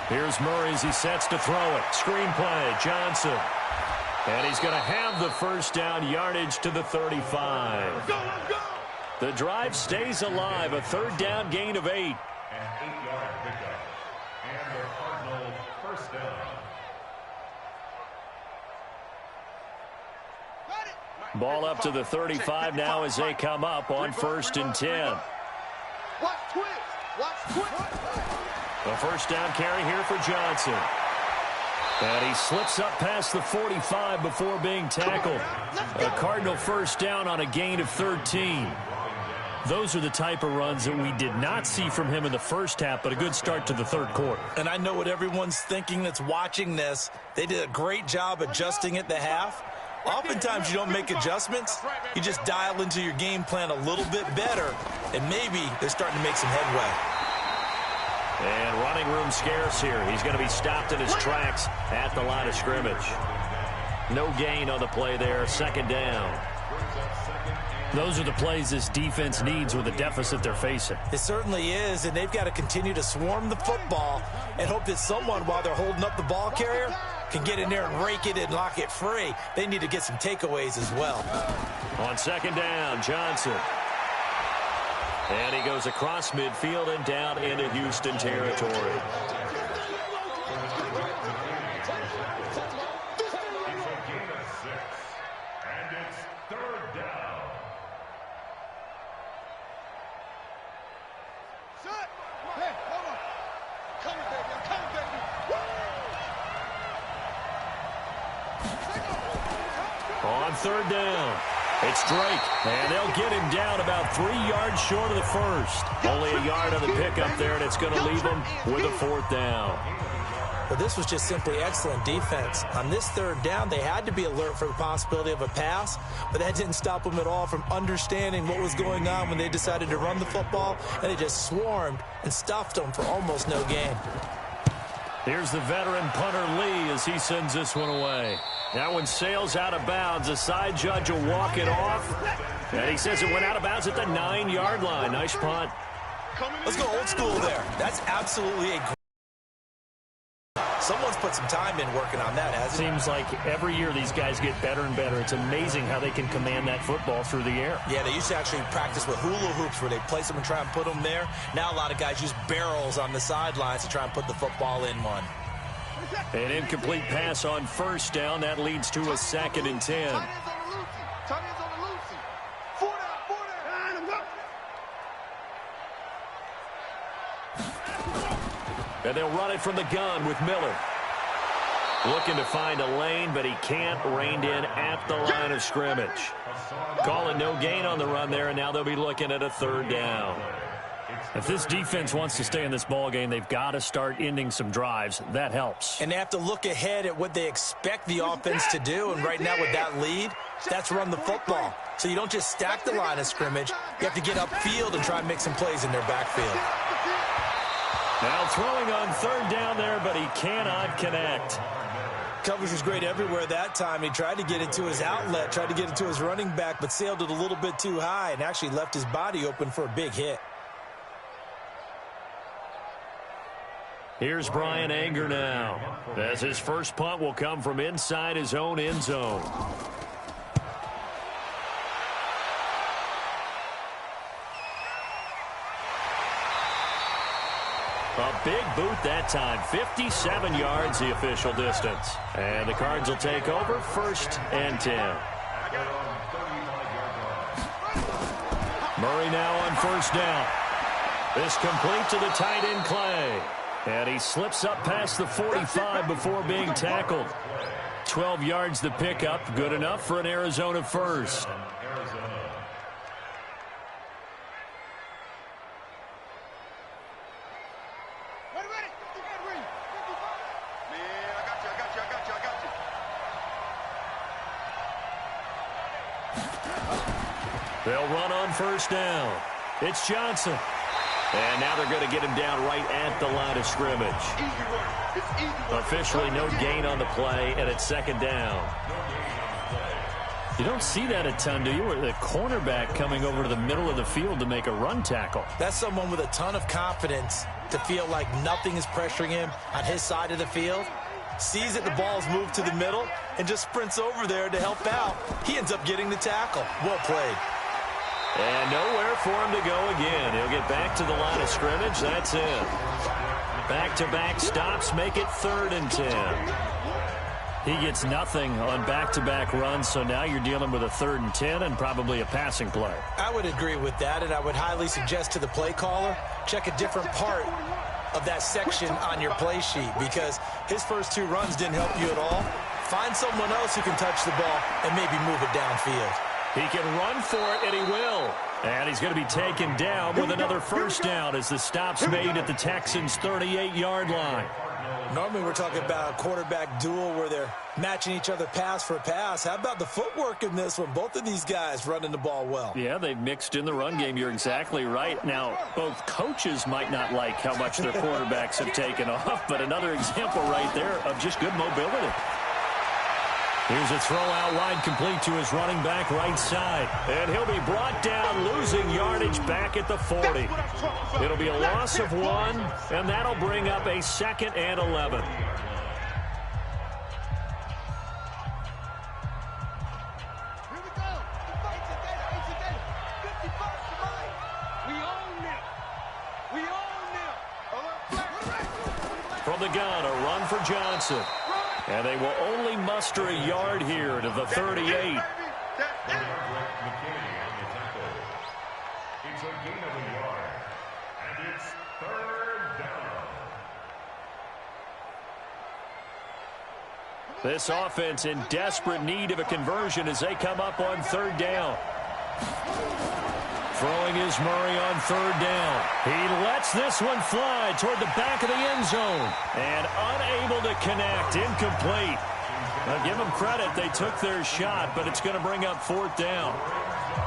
Here's Murray as he sets to throw it. Screen play, Johnson. And he's going to have the first down, yardage to the 35. Let's go, let's go. The drive stays alive, a third down gain of 8. An 8-yard pickup. And the Cardinals first down. Ball up to the 35 now as they come up on 1st and 10. Watch twist. Watch twist. A first down carry here for Johnson. And he slips up past the 45 before being tackled. A Cardinal first down on a gain of 13. Those are the type of runs that we did not see from him in the first half, but a good start to the third quarter. And I know what everyone's thinking that's watching this. They did a great job adjusting at the half. Oftentimes you don't make adjustments. You just dial into your game plan a little bit better, and maybe they're starting to make some headway. And running room scarce here. He's going to be stopped in his tracks at the line of scrimmage. No gain on the play there. Second down. Those are the plays this defense needs with the deficit they're facing. It certainly is, and they've got to continue to swarm the football and hope that someone, while they're holding up the ball carrier, can get in there and rake it and lock it free. They need to get some takeaways as well. On second down, Johnson. And he goes across midfield and down into Houston territory. And it's third down. Set. Hey, hold on. Coming, baby. I'm coming, baby. On third down, it's Drake, and they'll get him down about 3 yards short of the first. Only a yard on the pickup there, and it's going to leave him with a fourth down. But this was just simply excellent defense. On this third down, they had to be alert for the possibility of a pass, but that didn't stop them at all from understanding what was going on when they decided to run the football, and they just swarmed and stuffed them for almost no gain. Here's the veteran punter Lee as he sends this one away. That one sails out of bounds. The side judge will walk it off. And he says it went out of bounds at the 9-yard line. Nice punt. Let's go old school there. That's absolutely a great. Someone's put some time in working on that, hasn't it? Seems like every year these guys get better and better. It's amazing how they can command that football through the air. Yeah, they used to actually practice with hula hoops where they place them and try and put them there. Now a lot of guys use barrels on the sidelines to try and put the football in one. An incomplete pass on first down. That leads to a 2nd and 10. Tight ends on the Lucy. Tight ends on the Lucy. 4 down. And they'll run it from the gun with Miller. Looking to find a lane, but he can't. Reined in at the line of scrimmage. Calling no gain on the run there, and now they'll be looking at a third down. If this defense wants to stay in this ball game, they've got to start ending some drives. That helps. And they have to look ahead at what they expect the offense to do. And right now with that lead, that's run the football. So you don't just stack the line of scrimmage. You have to get upfield and try and make some plays in their backfield. Now throwing on third down there, but he cannot connect. Coverage was great everywhere that time. He tried to get it to his outlet, tried to get it to his running back, but sailed it a little bit too high and actually left his body open for a big hit. Here's Brian Anger now, as his first punt will come from inside his own end zone. A big boot that time, 57 yards the official distance. And the Cards will take over 1st and 10. Murray now on first down. This complete to the tight end Clay. And he slips up past the 45 before being tackled. 12 yards the pickup, good enough for an Arizona first. They'll run on first down. It's Johnson. And now they're going to get him down right at the line of scrimmage. Officially no gain on the play, and it's 2nd down. You don't see that a ton, do you? Where the cornerback coming over to the middle of the field to make a run tackle. That's someone with a ton of confidence to feel like nothing is pressuring him on his side of the field. Sees that the ball's moved to the middle and just sprints over there to help out. He ends up getting the tackle. Well played. And nowhere for him to go again. He'll get back to the line of scrimmage. That's it. Back-to-back stops make it 3rd and 10. He gets nothing on back-to-back runs, so now you're dealing with a 3rd and 10 and probably a passing play. I would agree with that, and I would highly suggest to the play caller, check a different part of that section on your play sheet, because his first 2 runs didn't help you at all. Find someone else who can touch the ball and maybe move it downfield. He can run for it, and he will. And he's going to be taken down with another first down as the stop's made at the Texans' 38-yard line. Normally we're talking about a quarterback duel where they're matching each other pass for pass. How about the footwork in this one? Both of these guys running the ball well. Yeah, they've mixed in the run game. You're exactly right. Now, both coaches might not like how much their quarterbacks have taken off, but another example right there of just good mobility. Here's a throw out wide, complete to his running back right side. And he'll be brought down, losing yardage back at the 40. It'll be a loss of 1, and that'll bring up a 2nd and 11. Here we go. It's a game. 55 to mine. We own them. We own them. From the gun, a run for Johnson. And they will only muster a yard here to the 38. McKinney on the tackle. It's a gain of a yard. And it's 3rd down. This offense in desperate need of a conversion as they come up on 3rd down. Throwing is Murray on 3rd down. He lets this one fly toward the back of the end zone. And unable to connect. Incomplete. Now give them credit. They took their shot, but it's going to bring up 4th down.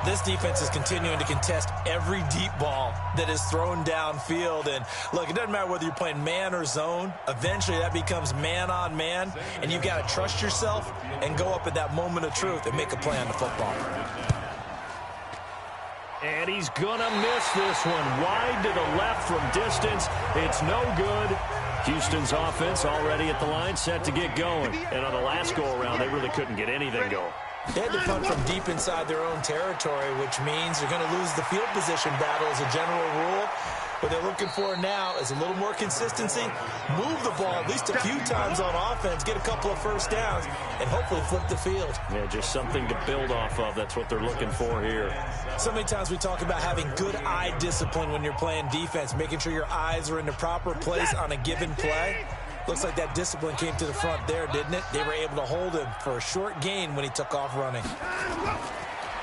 This defense is continuing to contest every deep ball that is thrown downfield. And look, it doesn't matter whether you're playing man or zone. Eventually that becomes man on man. And you've got to trust yourself and go up at that moment of truth and make a play on the football. And he's going to miss this one. Wide to the left from distance. It's no good. Houston's offense already at the line, set to get going. And on the last go-around, they really couldn't get anything going. They had to punt from deep inside their own territory, which means they're going to lose the field position battle as a general rule. What they're looking for now is a little more consistency, move the ball at least a few times on offense, get a couple of first downs, and hopefully flip the field. Yeah, just something to build off of. That's what they're looking for here. So many times we talk about having good eye discipline when you're playing defense, making sure your eyes are in the proper place on a given play. Looks like that discipline came to the front there, didn't it? They were able to hold him for a short gain when he took off running.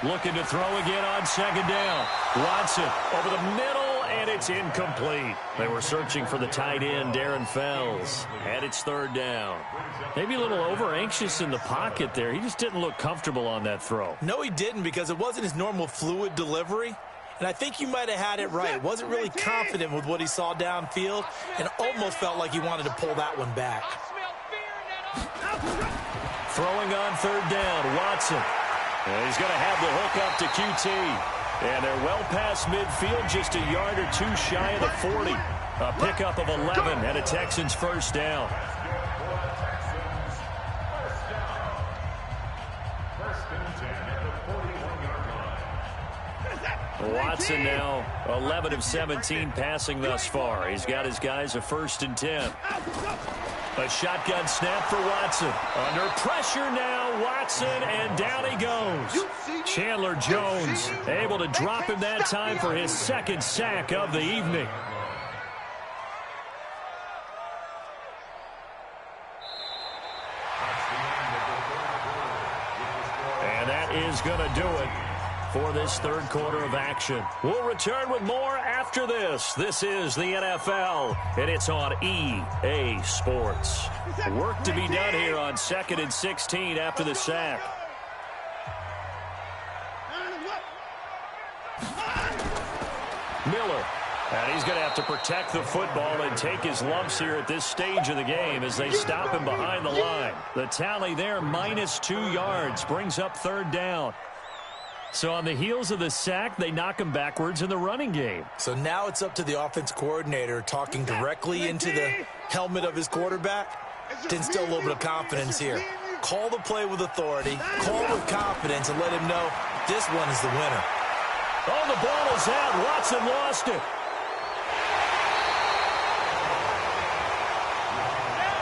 Looking to throw again on 2nd down. Watson over the middle, and it's incomplete. They were searching for the tight end, Darren Fells, and it's 3rd down. Maybe a little over-anxious in the pocket there. He just didn't look comfortable on that throw. No, he didn't, because it wasn't his normal fluid delivery. And I think you might have had it right. Wasn't really confident with what he saw downfield and almost felt like he wanted to pull that one back. Throwing on 3rd down, Watson. And he's going to have the hook up to QT. And they're well past midfield, just a yard or 2 shy of the 40. A pickup of 11 and a Texans first down. Watson now 11 of 17 passing thus far. He's got his guys a 1st and 10. A shotgun snap for Watson. Under pressure now, Watson, and down he goes. Chandler Jones able to drop him that time for his 2nd sack of the evening. And that is going to do it for this 3rd quarter of action. We'll return with more after this. This is the NFL, and it's on EA Sports. Work to be done here on 2nd and 16 after the sack. Miller, and he's going to have to protect the football and take his lumps here at this stage of the game as they stop him behind the line. The tally there, -2 yards, brings up 3rd down. So on the heels of the sack, they knock him backwards in the running game. So now it's up to the offense coordinator talking directly into the helmet of his quarterback to instill a little bit of confidence here. Call the play with authority, call with confidence, and let him know this one is the winner. Oh, the ball is out. Watson lost it.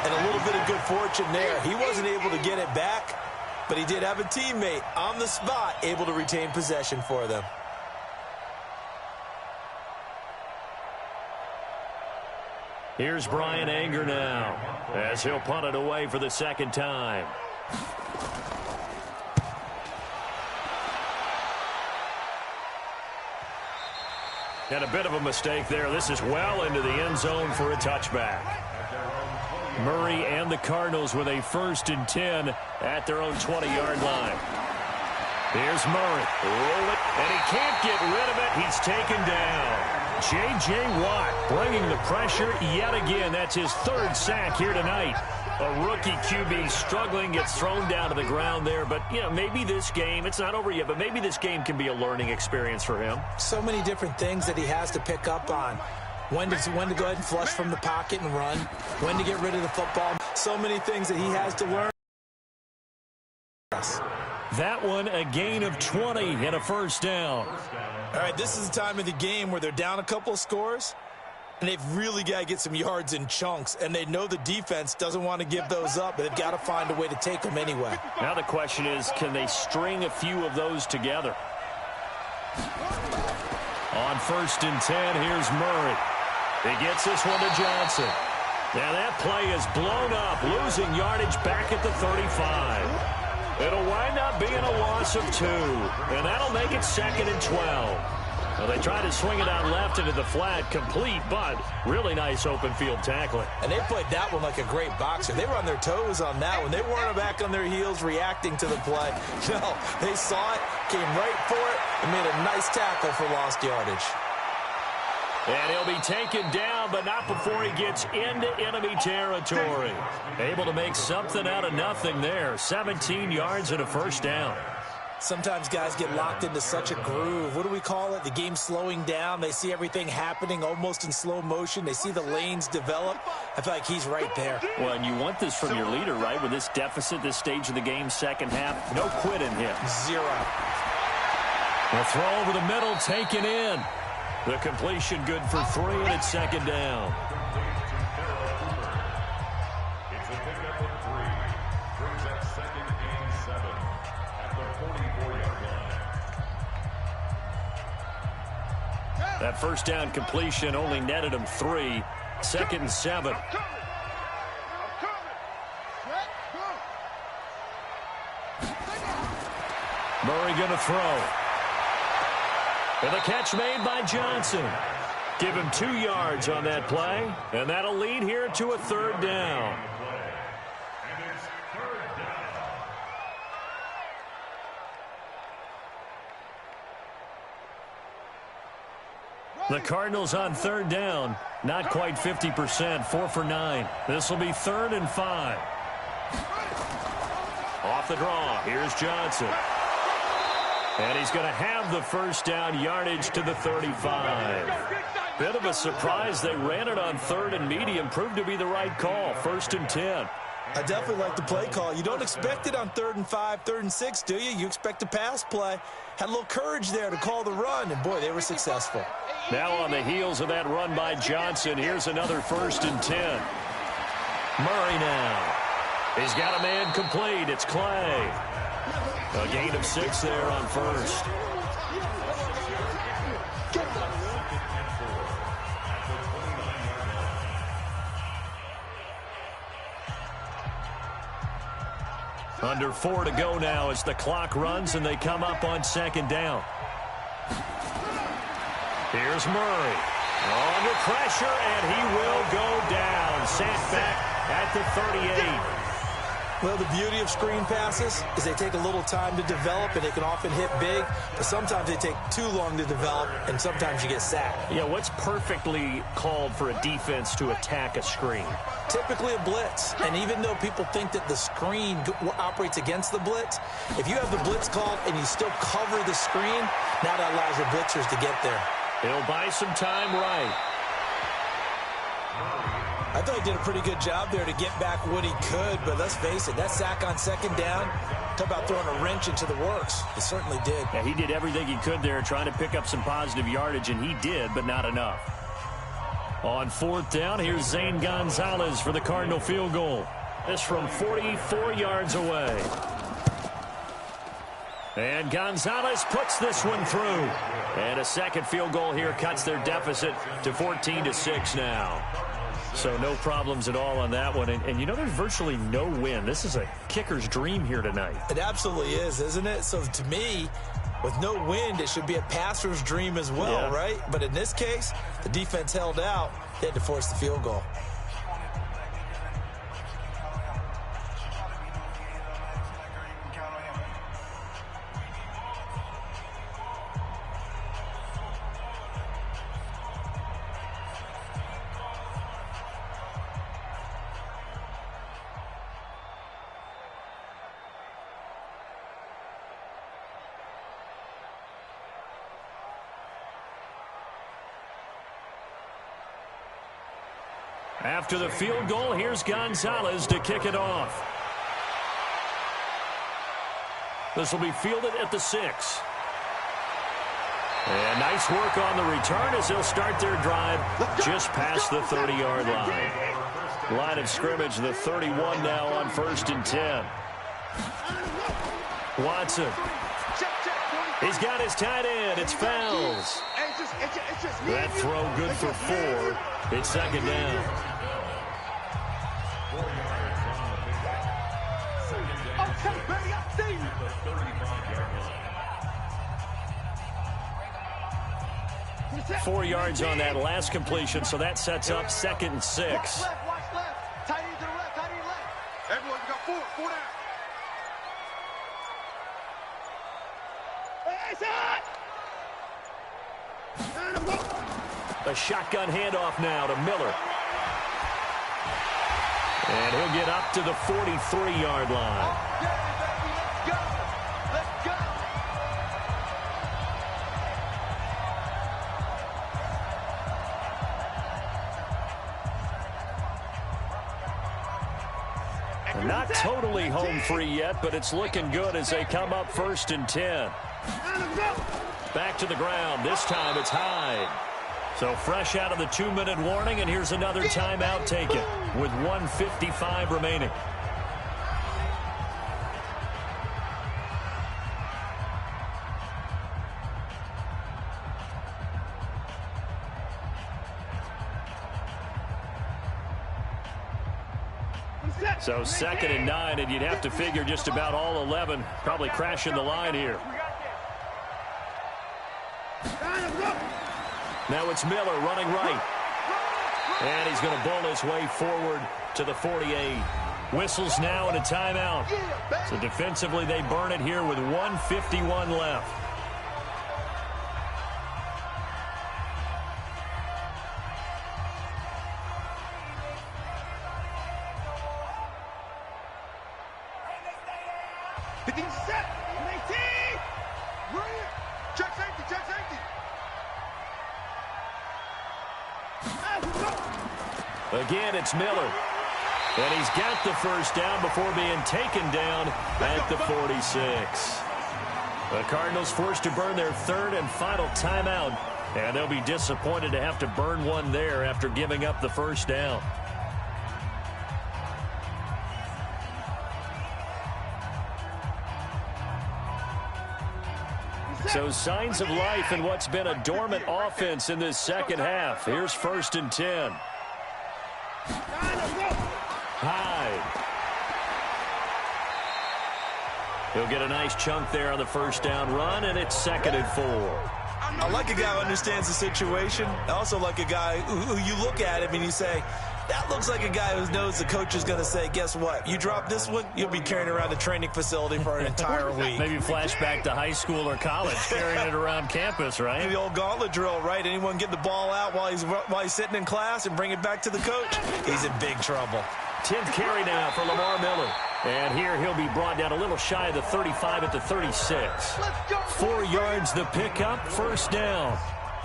And a little bit of good fortune there. He wasn't able to get it back, but he did have a teammate on the spot able to retain possession for them. Here's Bryan Anger now as he'll punt it away for the second time. And a bit of a mistake there. This is well into the end zone for a touchback. Murray and the Cardinals with a 1st and 10 at their own 20-yard line. Here's Murray. Roll it, and he can't get rid of it. He's taken down. J.J. Watt bringing the pressure yet again. That's his 3rd sack here tonight. A rookie QB struggling, gets thrown down to the ground there. But, you know, maybe this game, it's not over yet, but maybe this game can be a learning experience for him. So many different things that he has to pick up on. When to go ahead and flush from the pocket and run. When to get rid of the football. So many things that he has to learn. That one, a gain of 20 and a 1st down. All right, this is the time of the game where they're down a couple of scores, and they've really got to get some yards in chunks, and they know the defense doesn't want to give those up, but they've got to find a way to take them anyway. Now the question is, can they string a few of those together? On 1st and 10, here's Murray. He gets this one to Johnson. Now that play is blown up, losing yardage back at the 35. It'll wind up being a loss of 2, and that'll make it 2nd and 12. Well, they try to swing it out left into the flat, complete, but really nice open field tackling. And they played that one like a great boxer. They were on their toes on that one. They weren't back on their heels reacting to the play. No, they saw it, came right for it, and made a nice tackle for lost yardage. And he'll be taken down, but not before he gets into enemy territory. Able to make something out of nothing there. 17 yards and a 1st down. Sometimes guys get locked into such a groove. What do we call it? The game slowing down. They see everything happening almost in slow motion. They see the lanes develop. I feel like he's right there. Well, and you want this from your leader, right? With this deficit, this stage of the game, second half, no quitting him. 0. The throw over the middle, taken in. The completion good for 3, and it's 2nd down. It's a pickup of 3. Brings up 2nd and 7 at the 44-yard line. That 1st down completion only netted him 3. 2nd and 7. Murray going to throw. And the catch made by Johnson. Give him 2 yards on that play, and that'll lead here to a 3rd down. And it's 3rd down. The Cardinals on 3rd down, not quite 50%, 4 for 9. This will be 3rd and 5. Off the draw, here's Johnson. And he's going to have the 1st down, yardage to the 35. Bit of a surprise. They ran it on 3rd and medium. Proved to be the right call. 1st and 10. I definitely like the play call. You don't expect it on 3rd and 5, 3rd and 6, do you? You expect a pass play. Had a little courage there to call the run, and boy, they were successful. Now on the heels of that run by Johnson, here's another 1st and 10. Murray now. He's got a man complete. It's Clay. A gain of 6 there on 1st. Under 4 to go now as the clock runs and they come up on 2nd down. Here's Murray. Under pressure, and he will go down. Sent back at the 38. Well, the beauty of screen passes is they take a little time to develop, and they can often hit big, but sometimes they take too long to develop, and sometimes you get sacked. Yeah, what's perfectly called for a defense to attack a screen? Typically a blitz, and even though people think that the screen operates against the blitz, if you have the blitz called and you still cover the screen, now that allows your blitzers to get there. He'll buy some time right. I thought he did a pretty good job there to get back what he could, but let's face it, that sack on second down, talk about throwing a wrench into the works. He certainly did. Yeah, he did everything he could there trying to pick up some positive yardage, and he did, but not enough. On fourth down, here's Zane Gonzalez for the Cardinal field goal. This from 44 yards away. And Gonzalez puts this one through. And a second field goal here cuts their deficit to 14-6 now. So no problems at all on that one. And you know, there's virtually no win. This is a kicker's dream here tonight. It absolutely is, isn't it? So to me, with no wind, it should be a passer's dream as well, right? But in this case, the defense held out. They had to force the field goal. After the field goal, here's Gonzalez to kick it off. This will be fielded at the 6. And nice work on the return as they'll start their drive just past the 30-yard line. Line of scrimmage, the 31 now on 1st and 10. Watson. He's got his tight end. It's Fells. That throw good for 4. It's second down. Okay, 4 yards on that last completion, so that sets up 2nd and 6. Watch left. Tight end to the left, tight end left. Everyone, we got 4 down. A shotgun handoff now to Miller. And he'll get up to the 43-yard line. Let's go. Let's go. Not totally home free yet, but it's looking good as they come up 1st and 10. Back to the ground. This time it's Hyde. So fresh out of the 2-minute warning, and here's another timeout taken with 1:55 remaining. So 2nd and 9, and you'd have to figure just about all 11 probably crashing the line here. Now it's Miller running right. And he's going to bowl his way forward to the 48. Whistles now and a timeout. So defensively they burn it here with 1:51 left. Again, it's Miller. And he's got the first down before being taken down at the 46. The Cardinals forced to burn their 3rd and final timeout. And they'll be disappointed to have to burn one there after giving up the first down. So signs of life in what's been a dormant offense in this second half. Here's 1st and 10. Hyde. He'll get a nice chunk there on the first down run, and it's 2nd and 4. I like a guy who understands the situation. I also like a guy who you look at him and you say, That looks like a guy who knows the coach is going to say, guess what? You drop this one, you'll be carrying around the training facility for an entire week. Maybe flashback to high school or college, carrying it around campus, right? The old gauntlet drill, right? Anyone get the ball out while he's sitting in class and bring it back to the coach? He's in big trouble. 10th carry now for Lamar Miller. And here he'll be brought down a little shy of the 35 at the 36. 4 yards the pickup, first down.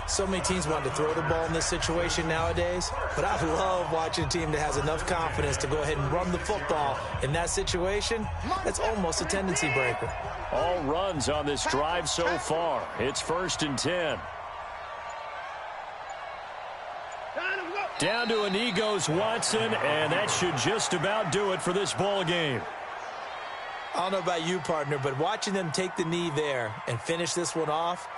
So many teams want to throw the ball in this situation nowadays, but I love watching a team that has enough confidence to go ahead and run the football in that situation. That's almost a tendency breaker. All runs on this drive so far. It's 1st and 10. Down to a knee goes Watson, and that should just about do it for this ball game. I don't know about you, partner, but watching them take the knee there and finish this one off,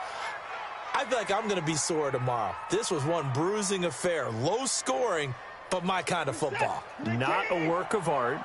I feel like I'm going to be sore tomorrow. This was one bruising affair. Low scoring, but my kind of football. Not a work of art,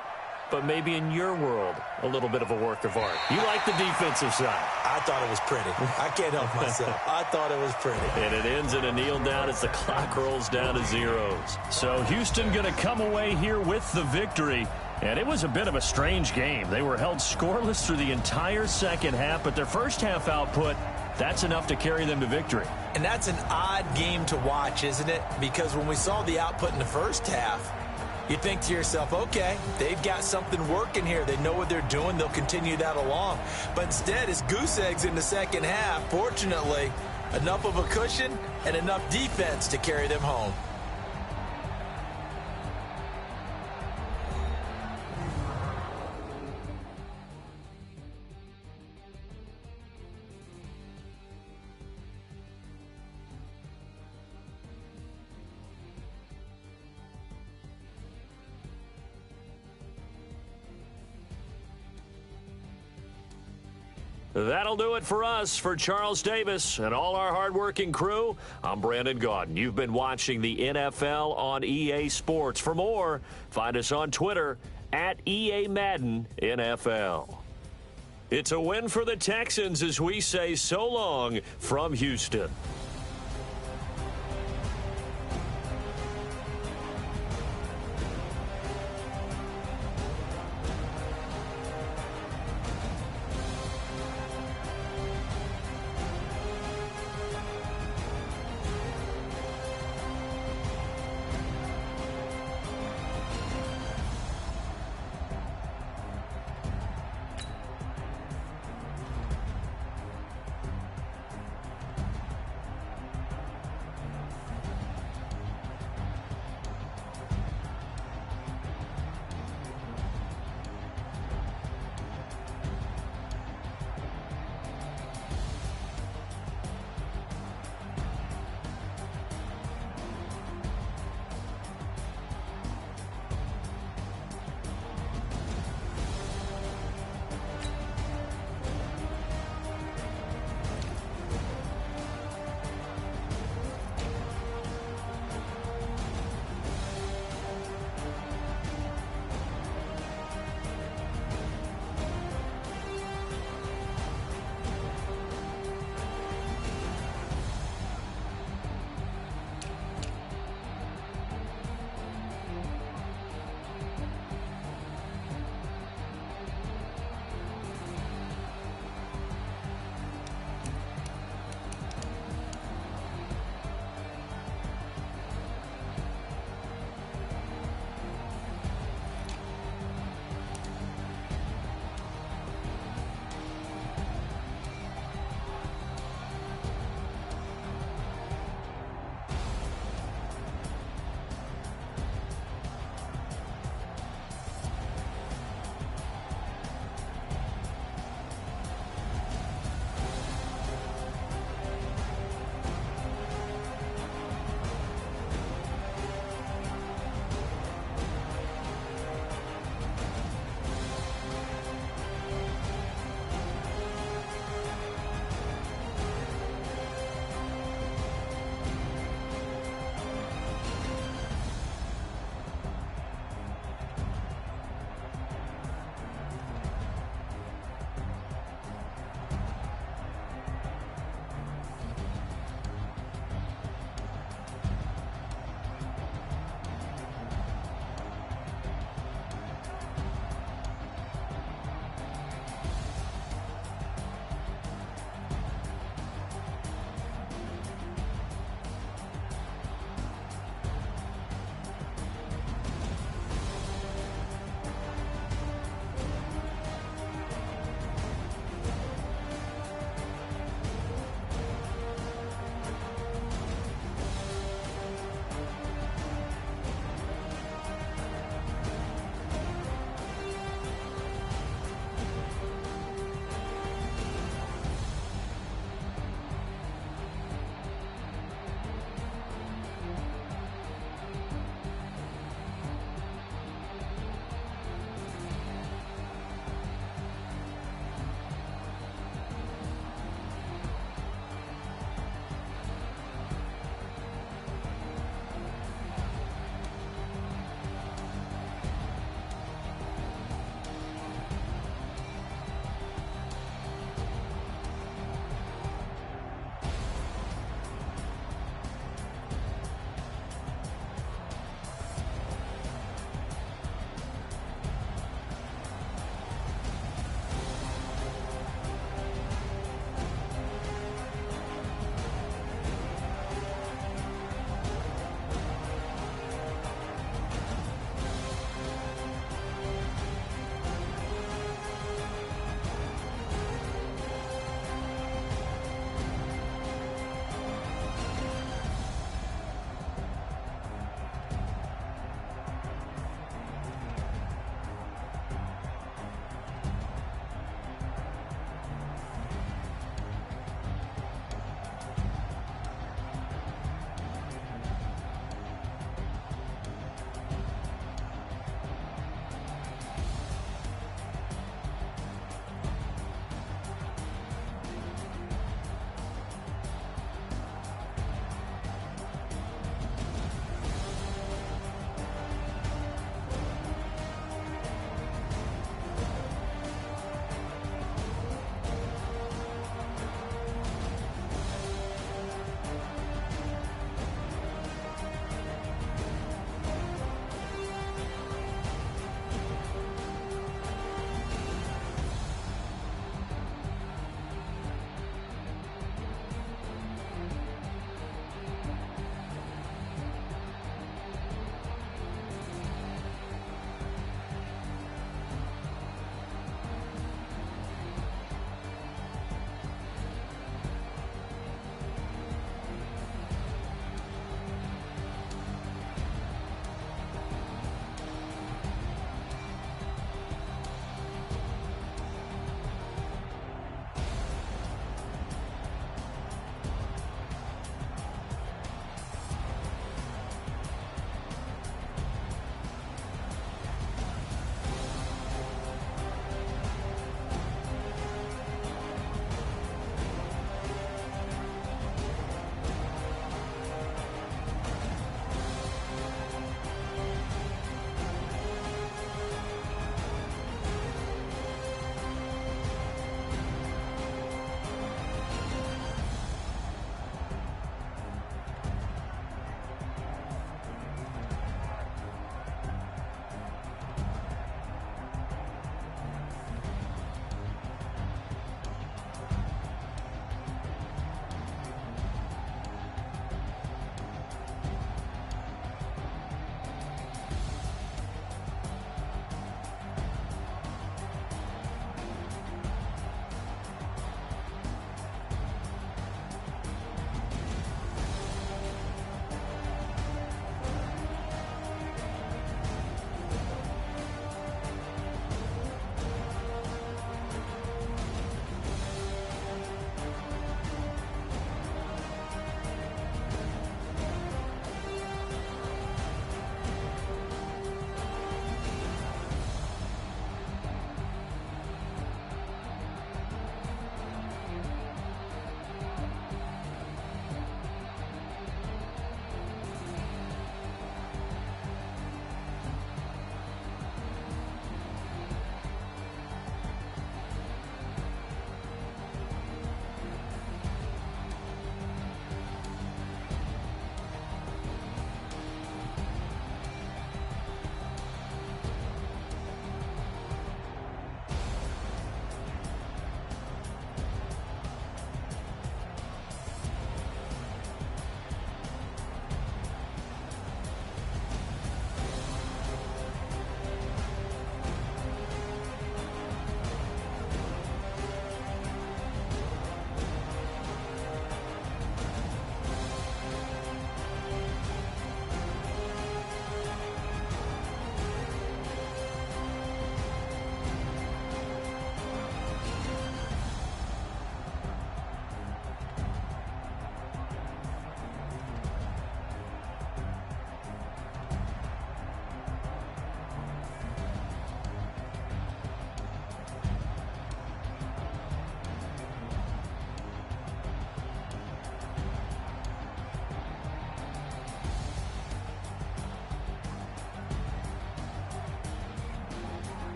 but maybe in your world, a little bit of a work of art. You like the defensive side. I thought it was pretty. I can't help myself. I thought it was pretty. And it ends in a kneel down as the clock rolls down to zeros. So Houston going to come away here with the victory. And it was a bit of a strange game. They were held scoreless through the entire second half, but their first half output, that's enough to carry them to victory. And that's an odd game to watch, isn't it? Because when we saw the output in the first half, you think to yourself, okay, they've got something working here. They know what they're doing. They'll continue that along. But instead, it's goose eggs in the second half. Fortunately, enough of a cushion and enough defense to carry them home. That'll do it for us. For Charles Davis and all our hardworking crew, I'm Brandon Gaudin. You've been watching the NFL on EA Sports. For more, find us on Twitter at EA Madden NFL. It's a win for the Texans as we say so long from Houston.